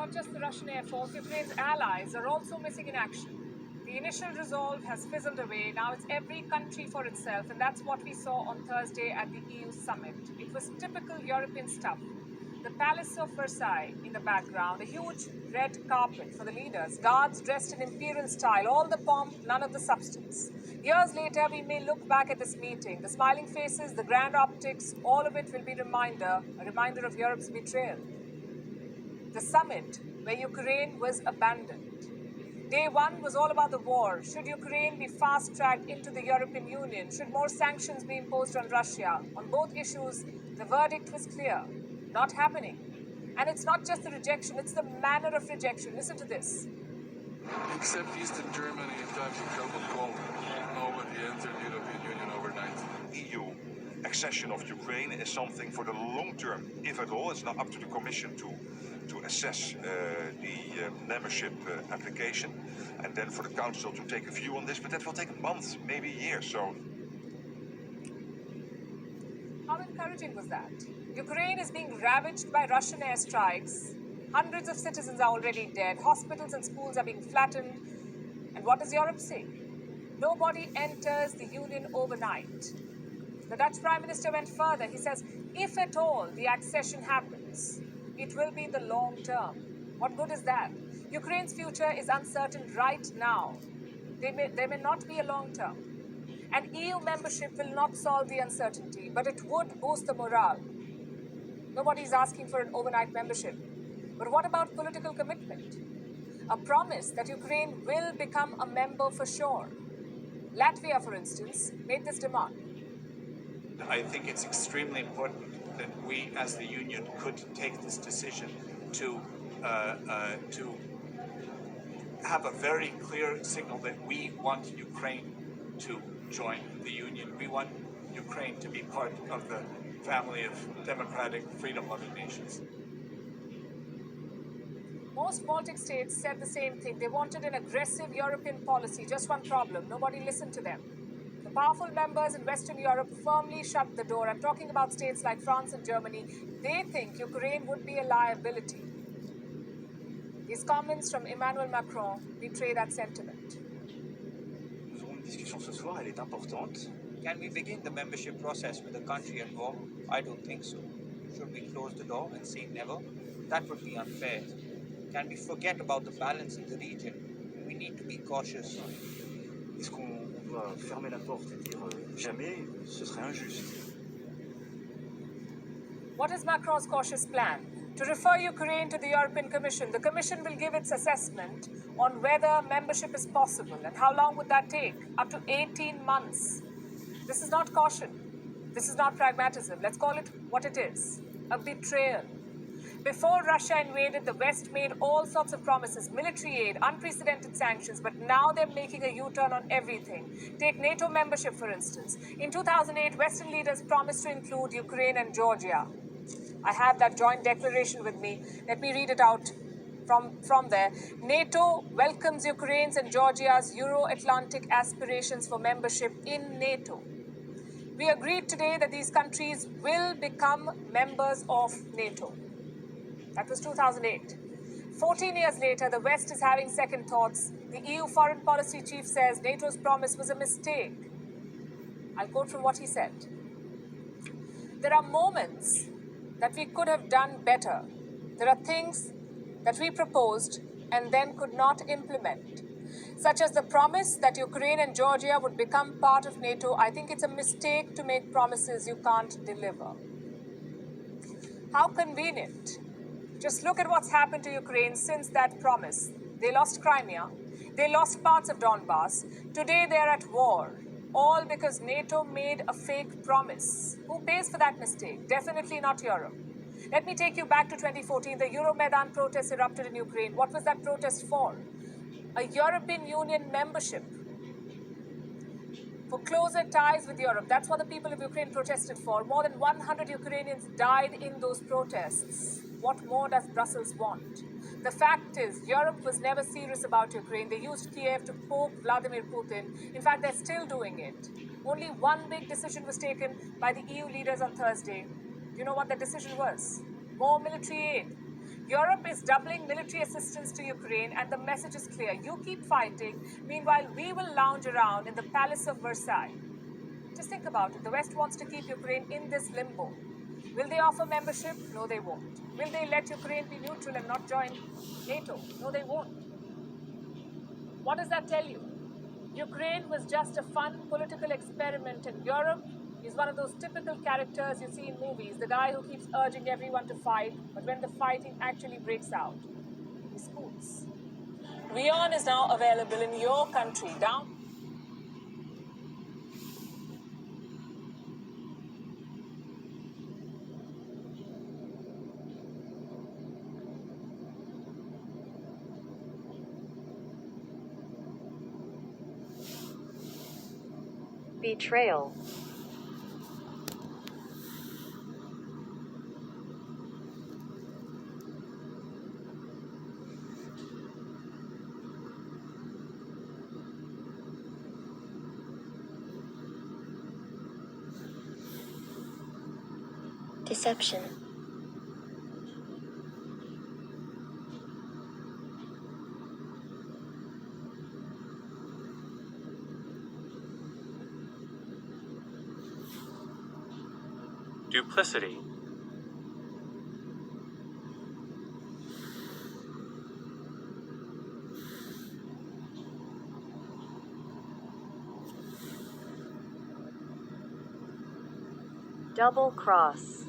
not just the Russian Air Force, Ukraine's allies are also missing in action. The initial resolve has fizzled away. Now it's every country for itself, and that's what we saw on Thursday at the EU summit. It was typical European stuff. The Palace of Versailles in the background, a huge red carpet for the leaders, guards dressed in imperial style, all the pomp, none of the substance. Years later, we may look back at this meeting. The smiling faces, the grand optics, all of it will be a reminder of Europe's betrayal. The summit where Ukraine was abandoned. Day one was all about the war. Should Ukraine be fast-tracked into the European Union? Should more sanctions be imposed on Russia? On both issues, the verdict was clear. Not happening. And it's not just the rejection, it's the manner of rejection. Listen to this. Except Eastern Germany and Belgium will call. Nobody entered the European Union overnight. EU accession of Ukraine is something for the long term, if at all. It's not up to the Commission to assess the membership application, and then for the Council to take a view on this, but that will take months, maybe years. So, how encouraging was that? Ukraine is being ravaged by Russian airstrikes. Hundreds of citizens are already dead. Hospitals and schools are being flattened. And what does Europe say? Nobody enters the Union overnight. The Dutch Prime Minister went further. He says, if at all the accession happens, it will be the long term. What good is that? Ukraine's future is uncertain right now. There may not be a long term. And EU membership will not solve the uncertainty, but it would boost the morale. Nobody is asking for an overnight membership. But what about political commitment? A promise that Ukraine will become a member for sure. Latvia, for instance, made this demand. I think it's extremely important that we, as the Union, could take this decision to have a very clear signal that we want Ukraine to join the Union. We want Ukraine to be part of the family of democratic, freedom-loving nations. Most Baltic states said the same thing. They wanted an aggressive European policy. Just one problem: nobody listened to them. The powerful members in Western Europe firmly shut the door. I'm talking about states like France and Germany. They think Ukraine would be a liability. These comments from Emmanuel Macron betray that sentiment. Nous aurons une discussion ce soir, elle est importante. Can we begin the membership process with a country at war? I don't think so. Should we close the door and say never? That would be unfair. Can we forget about the balance in the region? We need to be cautious. Est-ce qu'on doit fermer la porte et dire jamais? Ce serait injuste. What is Macron's cautious plan? To refer Ukraine to the European Commission. The Commission will give its assessment on whether membership is possible. And how long would that take? Up to 18 months. This is not caution. This is not pragmatism. Let's call it what it is: a betrayal. Before Russia invaded, the West made all sorts of promises: military aid, unprecedented sanctions, but now they're making a U-turn on everything. Take NATO membership, for instance. In 2008, Western leaders promised to include Ukraine and Georgia. I have that joint declaration with me. Let me read it out from there. NATO welcomes Ukraine's and Georgia's Euro-Atlantic aspirations for membership in NATO. We agreed today that these countries will become members of NATO. That was 2008. 14 years later, the West is having second thoughts. The EU foreign policy chief says NATO's promise was a mistake. I'll quote from what he said. There are moments that we could have done better. There are things that we proposed and then could not implement, such as the promise that Ukraine and Georgia would become part of NATO. I think it's a mistake to make promises you can't deliver. How convenient. Just look at what's happened to Ukraine since that promise. They lost Crimea. They lost parts of Donbass. Today they're at war. All because NATO made a fake promise. Who pays for that mistake? Definitely not Europe. Let me take you back to 2014. The Euromaidan protests erupted in Ukraine. What was that protest for? A European Union membership. For closer ties with Europe. That's what the people of Ukraine protested for. More than 100 Ukrainians died in those protests. What more does Brussels want? The fact is, Europe was never serious about Ukraine. They used Kiev to poke Vladimir Putin. In fact, they're still doing it. Only one big decision was taken by the EU leaders on Thursday. Do you know what the decision was? More military aid. Europe is doubling military assistance to Ukraine, and the message is clear. You keep fighting, meanwhile, we will lounge around in the Palace of Versailles. Just think about it. The West wants to keep Ukraine in this limbo. Will they offer membership? No, they won't. Will they let Ukraine be neutral and not join NATO? No, they won't. What does that tell you? Ukraine was just a fun political experiment, and Europe is one of those typical characters you see in movies, the guy who keeps urging everyone to fight, but when the fighting actually breaks out, he scoots. Wion is now available in your country. Down. Betrayal. Deception. Duplicity. Double cross.